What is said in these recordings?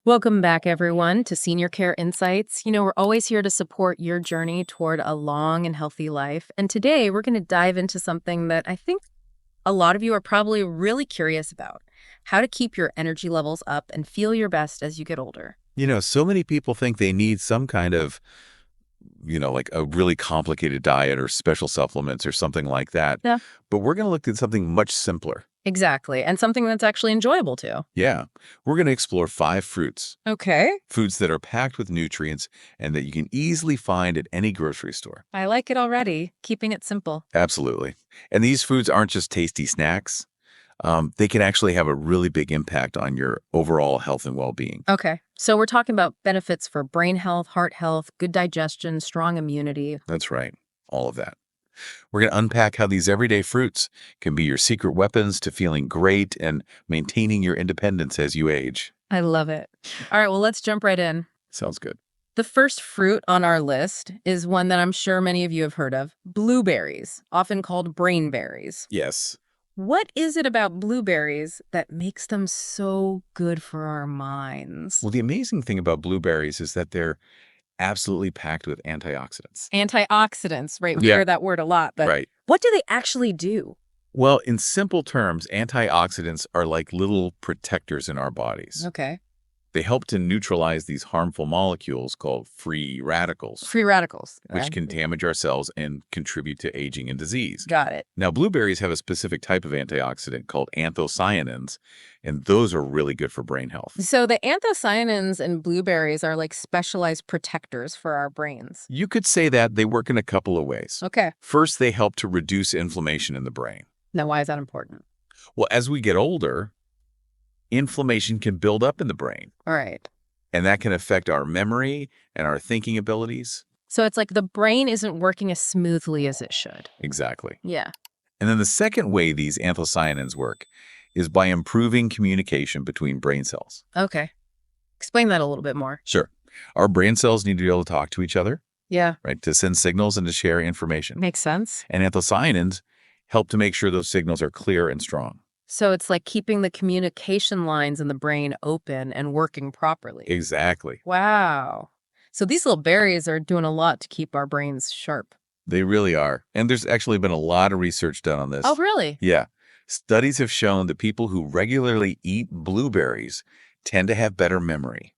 Welcome back, everyone, to Senior Care Insights. We're always here to support your journey toward a long and healthy life. And today we're going to dive into something that I think a lot of you are probably really curious about: how to keep your energy levels up and feel your best as you get older. So many people think they need some kind of, like a really complicated diet or special supplements or something like that. Yeah. But we're going to look at something much simpler. Exactly. And something that's actually enjoyable, too. Yeah. We're going to explore 5 fruits, Okay. foods that are packed with nutrients and that you can easily find at any grocery store. I like it already, keeping it simple. Absolutely. And these foods aren't just tasty snacks. They can actually have a really big impact on your overall health and well-being. Okay. So we're talking about benefits for brain health, heart health, good digestion, strong immunity. That's right. All of that. We're going to unpack how these everyday fruits can be your secret weapons to feeling great and maintaining your independence as you age. I love it. All right, well, let's jump right in. Sounds good. The first fruit on our list is one that I'm sure many of you have heard of: blueberries, often called brainberries. Yes. What is it about blueberries that makes them so good for our minds? Well, the amazing thing about blueberries is that they're absolutely packed with antioxidants. Antioxidants, right? We Yeah. hear that word a lot, but Right. what do they actually do? Well, in simple terms, antioxidants are like little protectors in our bodies. Okay. They help to neutralize these harmful molecules called free radicals, Free radicals. which can damage our cells and contribute to aging and disease. Got it. Now, blueberries have a specific type of antioxidant called anthocyanins, and those are really good for brain health. So the anthocyanins in blueberries are like specialized protectors for our brains. You could say that they work in a couple of ways. Okay. First, they help to reduce inflammation in the brain. Now, why is that important? Well, as we get older, inflammation can build up in the brain, All right. and that can affect our memory and our thinking abilities. So it's like the brain isn't working as smoothly as it should. Exactly. Yeah. And then the second way these anthocyanins work is by improving communication between brain cells. Okay. Explain that a little bit more. Sure. Our brain cells need to be able to talk to each other, Yeah. right, to send signals and to share information. Makes sense. And anthocyanins help to make sure those signals are clear and strong. So it's like keeping the communication lines in the brain open and working properly. Exactly. Wow. So these little berries are doing a lot to keep our brains sharp. They really are. And there's actually been a lot of research done on this. Oh, really? Yeah. Studies have shown that people who regularly eat blueberries tend to have better memory,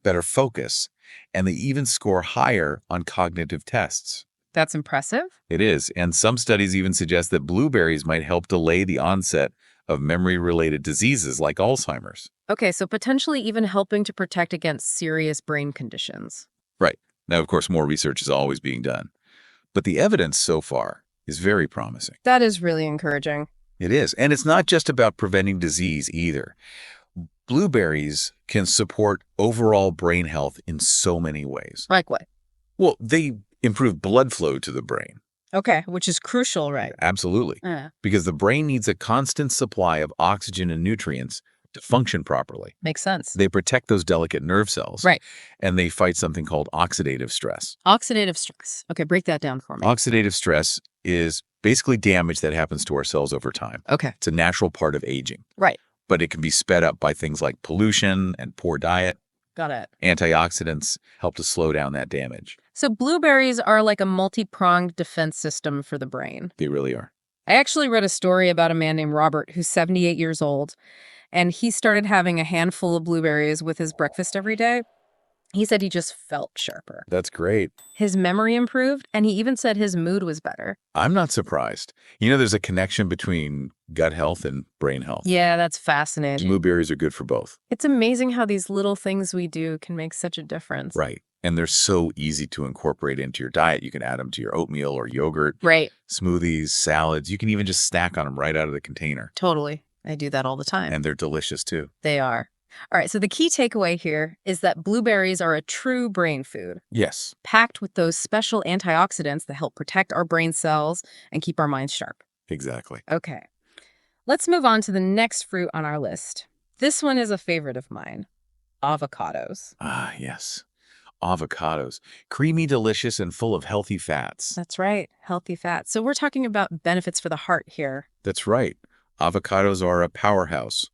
better focus, and they even score higher on cognitive tests. That's impressive. It is. And some studies even suggest that blueberries might help delay the onset of memory-related diseases like Alzheimer's. Okay, so potentially even helping to protect against serious brain conditions. Right. Now, of course, more research is always being done. But the evidence so far is very promising. That is really encouraging. It is. And it's not just about preventing disease either. Blueberries can support overall brain health in so many ways. Like what? Well, they improve blood flow to the brain. Okay, which is crucial, right? Absolutely. Because the brain needs a constant supply of oxygen and nutrients to function properly. Makes sense. They protect those delicate nerve cells. Right. And they fight something called oxidative stress. Oxidative stress. Okay, break that down for me. Oxidative stress is basically damage that happens to our cells over time. Okay. It's a natural part of aging. Right. But it can be sped up by things like pollution and poor diet. Got it. Antioxidants help to slow down that damage. So blueberries are like a multi-pronged defense system for the brain. They really are. I actually read a story about a man named Robert who's 78 years old, and he started having a handful of blueberries with his breakfast every day. He said he just felt sharper. That's great. His memory improved, and he even said his mood was better. I'm not surprised. There's a connection between gut health and brain health. Yeah, that's fascinating. Blueberries are good for both. It's amazing how these little things we do can make such a difference. Right. And they're so easy to incorporate into your diet. You can add them to your oatmeal or yogurt, Right. smoothies, salads. You can even just snack on them right out of the container. Totally. I do that all the time. And they're delicious too. They are. All right, so the key takeaway here is that blueberries are a true brain food, Yes. packed with those special antioxidants that help protect our brain cells and keep our minds sharp. Exactly. Okay, let's move on to the next fruit on our list. This one is a favorite of mine: avocados. Ah, yes. Avocados. Creamy, delicious, and full of healthy fats. That's right, healthy fats. So we're talking about benefits for the heart here. That's right. Avocados are a powerhouse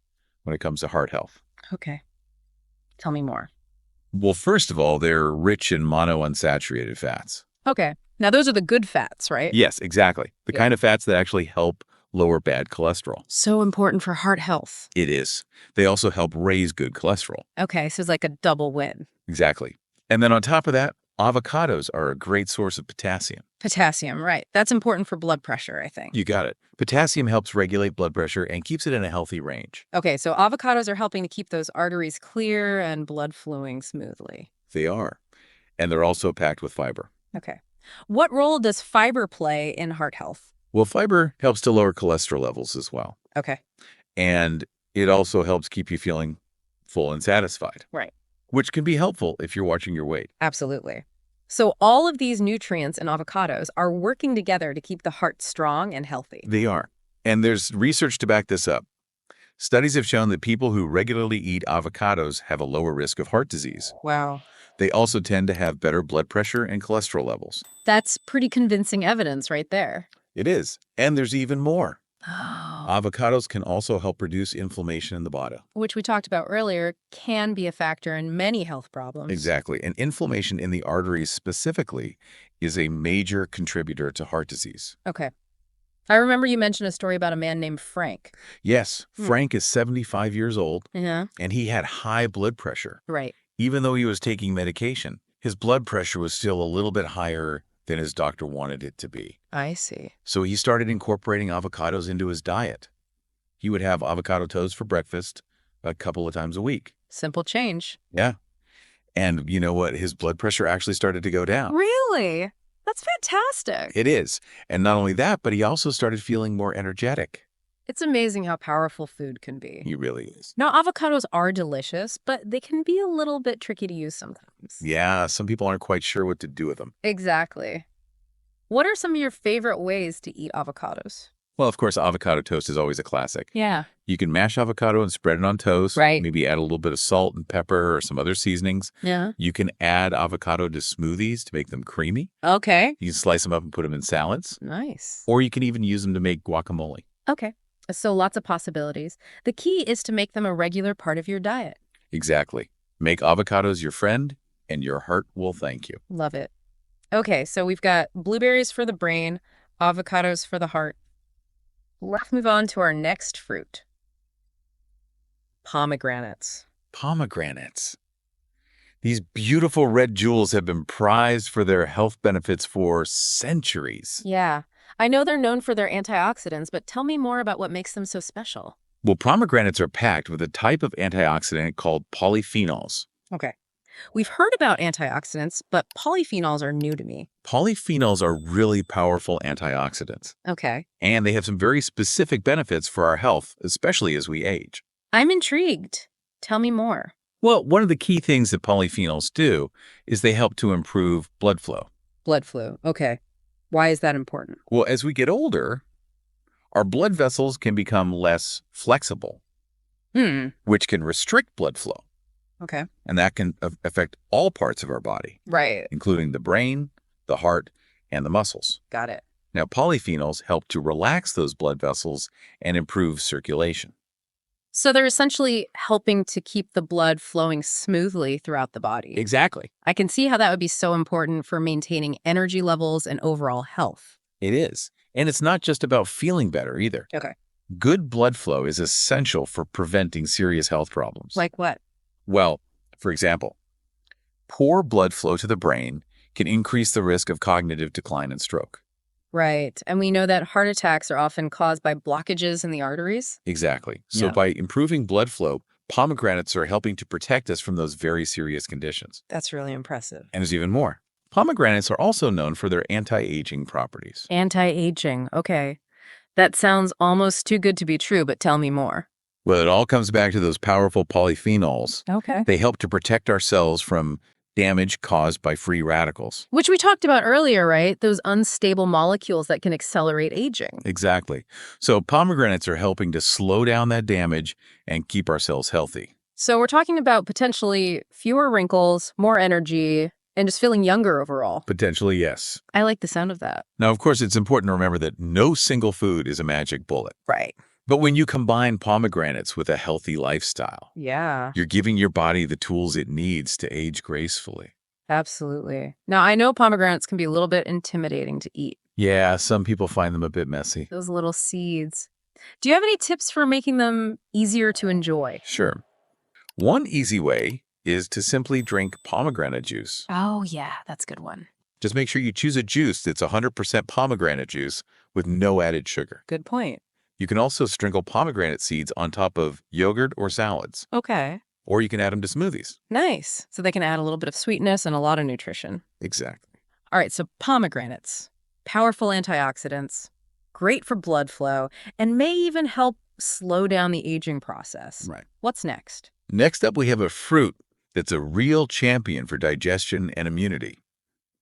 when it comes to heart health. Okay. Tell me more. Well, first of all, they're rich in monounsaturated fats. Okay. Now, those are the good fats, right? Yes, exactly. The Yeah. kind of fats that actually help lower bad cholesterol. So important for heart health. It is. They also help raise good cholesterol. Okay, so it's like a double win. Exactly. And then on top of that, avocados are a great source of potassium. Potassium, right. That's important for blood pressure, I think. You got it. Potassium helps regulate blood pressure and keeps it in a healthy range. Okay, so avocados are helping to keep those arteries clear and blood flowing smoothly. They are. And they're also packed with fiber. Okay. What role does fiber play in heart health? Well, fiber helps to lower cholesterol levels as well. Okay. And it also helps keep you feeling full and satisfied. Right. Which can be helpful if you're watching your weight. Absolutely. So all of these nutrients in avocados are working together to keep the heart strong and healthy. They are. And there's research to back this up. Studies have shown that people who regularly eat avocados have a lower risk of heart disease. Wow. They also tend to have better blood pressure and cholesterol levels. That's pretty convincing evidence right there. It is. And there's even more. Oh. Avocados can also help reduce inflammation in the body. Which we talked about earlier can be a factor in many health problems. Exactly. And inflammation in the arteries specifically is a major contributor to heart disease. Okay. I remember you mentioned a story about a man named Frank. Yes, Frank is 75 years old, Yeah. and he had high blood pressure. Right. Even though he was taking medication, his blood pressure was still a little bit higher than his doctor wanted it to be. I see. So he started incorporating avocados into his diet. He would have avocado toast for breakfast a couple of times a week. Simple change. Yeah. And you know what? His blood pressure actually started to go down. Really? That's fantastic. It is. And not only that, but he also started feeling more energetic. It's amazing how powerful food can be. He really is. Now, avocados are delicious, but they can be a little bit tricky to use sometimes. Yeah, some people aren't quite sure what to do with them. Exactly. What are some of your favorite ways to eat avocados? Well, of course, avocado toast is always a classic. Yeah. You can mash avocado and spread it on toast. Right. Maybe add a little bit of salt and pepper or some other seasonings. Yeah. You can add avocado to smoothies to make them creamy. Okay. You can slice them up and put them in salads. Nice. Or you can even use them to make guacamole. Okay. So lots of possibilities. The key is to make them a regular part of your diet. Exactly. Make avocados your friend, and your heart will thank you. Love it. Okay, so we've got blueberries for the brain, avocados for the heart. Let's move on to our next fruit. Pomegranates. Pomegranates. These beautiful red jewels have been prized for their health benefits for centuries. Yeah, I know they're known for their antioxidants, but tell me more about what makes them so special. Well, pomegranates are packed with a type of antioxidant called polyphenols. Okay. We've heard about antioxidants, but polyphenols are new to me. Polyphenols are really powerful antioxidants, Okay. and they have some very specific benefits for our health, especially as we age. I'm intrigued. Tell me more. Well, one of the key things that polyphenols do is they help to improve blood flow. Blood flow. Okay. Why is that important? Well, as we get older, our blood vessels can become less flexible, which can restrict blood flow. Okay. And that can affect all parts of our body, Right. including the brain, the heart, and the muscles. Got it. Now, polyphenols help to relax those blood vessels and improve circulation. So they're essentially helping to keep the blood flowing smoothly throughout the body. Exactly. I can see how that would be so important for maintaining energy levels and overall health. It is. And it's not just about feeling better either. Okay. Good blood flow is essential for preventing serious health problems. Like what? Well, for example, poor blood flow to the brain can increase the risk of cognitive decline and stroke. Right. And we know that heart attacks are often caused by blockages in the arteries. Exactly. So Yeah. by improving blood flow, pomegranates are helping to protect us from those very serious conditions. That's really impressive. And there's even more. Pomegranates are also known for their anti-aging properties. Anti-aging. Okay. That sounds almost too good to be true, but tell me more. Well, it all comes back to those powerful polyphenols. Okay. They help to protect our cells from damage caused by free radicals. Which we talked about earlier, right? Those unstable molecules that can accelerate aging. Exactly. So pomegranates are helping to slow down that damage and keep our cells healthy. So we're talking about potentially fewer wrinkles, more energy, and just feeling younger overall. Potentially, yes. I like the sound of that. Now, of course, it's important to remember that no single food is a magic bullet. Right. But when you combine pomegranates with a healthy lifestyle, Yeah, you're giving your body the tools it needs to age gracefully. absolutely. Now, I know pomegranates can be a little bit intimidating to eat, Yeah, some people find them a bit messy. those little seeds. Do you have any tips for making them easier to enjoy? Sure. One easy way is to simply drink pomegranate juice. Oh, yeah, that's a good one. Just make sure you choose a juice that's 100% pomegranate juice with no added sugar. Good point. You can also sprinkle pomegranate seeds on top of yogurt or salads, Okay. or you can add them to smoothies. Nice. So they can add a little bit of sweetness and a lot of nutrition. Exactly. All right, so pomegranates, powerful antioxidants, great for blood flow, and may even help slow down the aging process. Right. What's next? Next up, we have a fruit that's a real champion for digestion and immunity.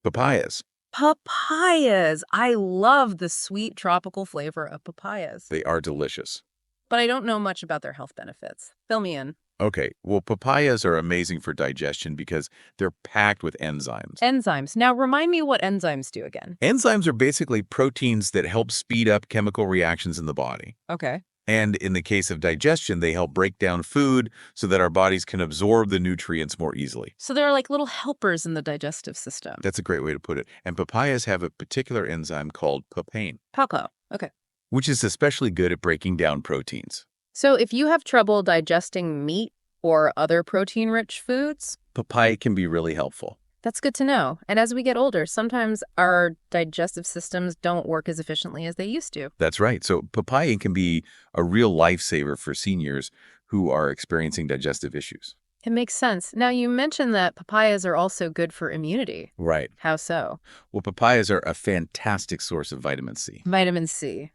Papayas. Papayas. I love the sweet tropical flavor of papayas, They are delicious. but I don't know much about their health benefits. Fill me in. Okay, well, papayas are amazing for digestion because they're packed with enzymes. Enzymes. Now, remind me what enzymes do again. Enzymes are basically proteins that help speed up chemical reactions in the body. Okay. And in the case of digestion, they help break down food so that our bodies can absorb the nutrients more easily. So they're like little helpers in the digestive system. That's a great way to put it. And papayas have a particular enzyme called papain, Paco. Okay. which is especially good at breaking down proteins. So if you have trouble digesting meat or other protein-rich foods, Papaya can be really helpful. that's good to know. And as we get older, sometimes our digestive systems don't work as efficiently as they used to. That's right. So papaya can be a real lifesaver for seniors who are experiencing digestive issues. It makes sense. Now, you mentioned that papayas are also good for immunity. Right. How so? Well, papayas are a fantastic source of vitamin C. Vitamin C.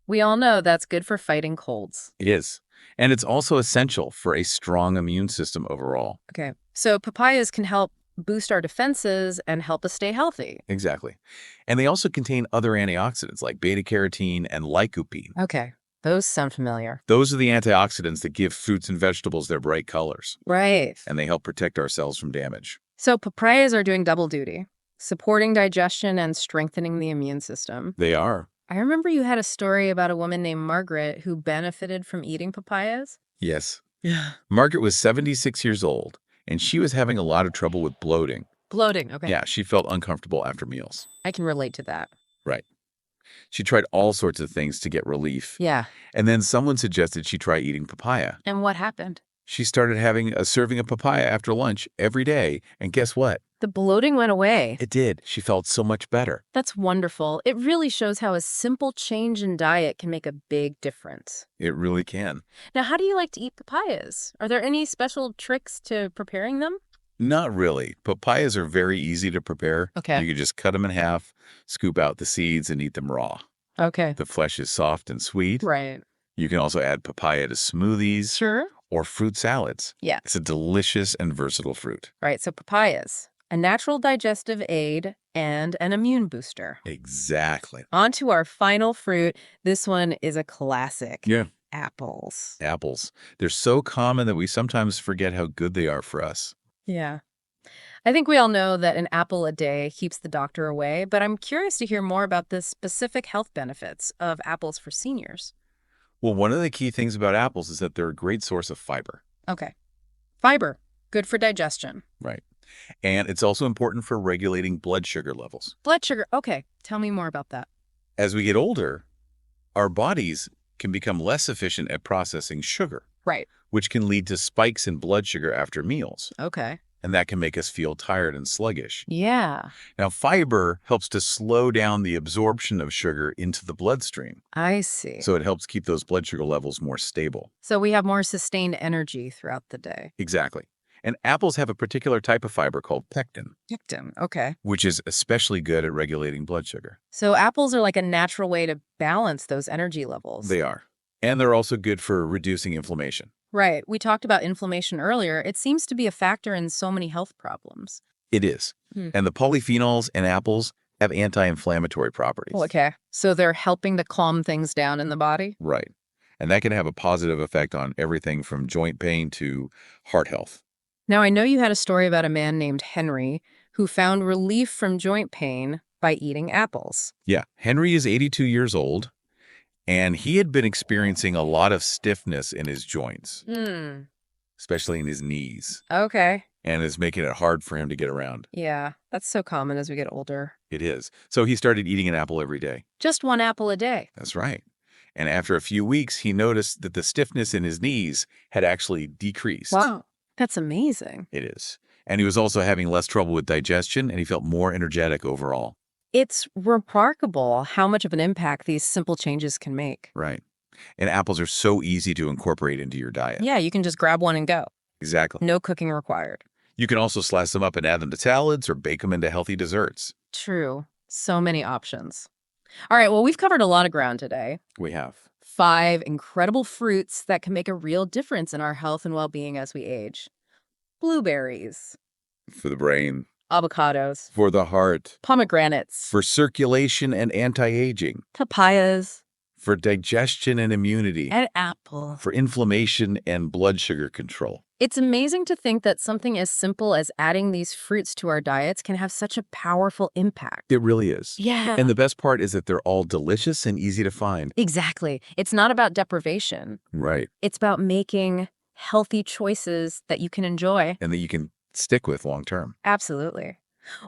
We all know that's good for fighting colds. It is. And it's also essential for a strong immune system overall. Okay. So papayas can help boost our defenses and help us stay healthy. Exactly. And they also contain other antioxidants like beta-carotene and lycopene. Okay. Those sound familiar. Those are the antioxidants that give fruits and vegetables their bright colors, Right. and they help protect our cells from damage. So papayas are doing double duty, supporting digestion and strengthening the immune system. They are. I remember you had a story about a woman named Margaret who benefited from eating papayas. Yes. Yeah. Margaret was 76 years old, and she was having a lot of trouble with bloating. Bloating. Okay. Yeah, she felt uncomfortable after meals. I can relate to that. Right. She tried all sorts of things to get relief. Yeah. And then someone suggested she try eating papaya. And what happened? She started having a serving of papaya after lunch every day, and guess what? The bloating went away. It did. She felt so much better. That's wonderful. It really shows how a simple change in diet can make a big difference. It really can. Now, how do you like to eat papayas? Are there any special tricks to preparing them? Not really. Papayas are very easy to prepare. Okay. You can just cut them in half, scoop out the seeds, and eat them raw. Okay. The flesh is soft and sweet. Right. You can also add papaya to smoothies Sure. or fruit salads. Yeah. It's a delicious and versatile fruit. Right. So papayas, a natural digestive aid and an immune booster. Exactly. On to our final fruit. This one is a classic. Yeah. Apples. Apples. They're so common that we sometimes forget how good they are for us. Yeah. I think we all know that an apple a day keeps the doctor away, but I'm curious to hear more about the specific health benefits of apples for seniors. Well, one of the key things about apples is that they're a great source of fiber. Okay. Fiber, good for digestion. Right. And it's also important for regulating blood sugar levels. Blood sugar, okay. Tell me more about that. As we get older, our bodies can become less efficient at processing sugar, Right. which can lead to spikes in blood sugar after meals. Okay. And that can make us feel tired and sluggish. Yeah, Now, fiber helps to slow down the absorption of sugar into the bloodstream. I see. So it helps keep those blood sugar levels more stable. So we have more sustained energy throughout the day. Exactly. And apples have a particular type of fiber called pectin, Pectin, okay. which is especially good at regulating blood sugar. So apples are like a natural way to balance those energy levels. They are. And they're also good for reducing inflammation. Right. We talked about inflammation earlier. It seems to be a factor in so many health problems. It is. Hmm. And the polyphenols in apples have anti-inflammatory properties. Okay. So they're helping to calm things down in the body? Right. And that can have a positive effect on everything from joint pain to heart health. Now, I know you had a story about a man named Henry who found relief from joint pain by eating apples. Yeah. Henry is 82 years old, And he had been experiencing a lot of stiffness in his joints, especially in his knees. Okay. And it's making it hard for him to get around. Yeah, that's so common as we get older. It is. So he started eating an apple every day. Just one apple a day. That's right. And after a few weeks, he noticed that the stiffness in his knees had actually decreased. Wow. That's amazing. It is. And he was also having less trouble with digestion, and he felt more energetic overall. It's remarkable how much of an impact these simple changes can make. Right. And apples are so easy to incorporate into your diet. Yeah, you can just grab one and go. Exactly. No cooking required. You can also slice them up and add them to salads or bake them into healthy desserts. True. So many options. All right, well, we've covered a lot of ground today. We have. 5 incredible fruits that can make a real difference in our health and well-being as we age. Blueberries, For the brain. avocados, For the heart. pomegranates, For circulation and anti-aging. papayas, For digestion and immunity. and apple. For inflammation and blood sugar control. It's amazing to think that something as simple as adding these fruits to our diets can have such a powerful impact. It really is. Yeah. And the best part is that they're all delicious and easy to find. Exactly. It's not about deprivation. Right. It's about making healthy choices that you can enjoy. And that you can stick with long term. Absolutely.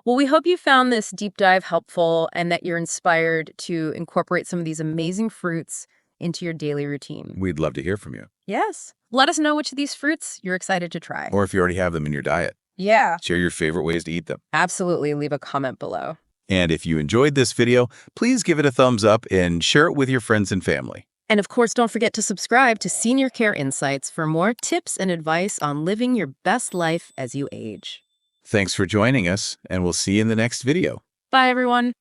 Well, we hope you found this deep dive helpful and that you're inspired to incorporate some of these amazing fruits into your daily routine. We'd love to hear from you. Yes. Let us know which of these fruits you're excited to try. Or if you already have them in your diet. Yeah. Share your favorite ways to eat them. Absolutely. Leave a comment below. And if you enjoyed this video, please give it a thumbs up and share it with your friends and family. And of course, don't forget to subscribe to Senior Care Insights for more tips and advice on living your best life as you age. Thanks for joining us, and we'll see you in the next video. Bye, everyone.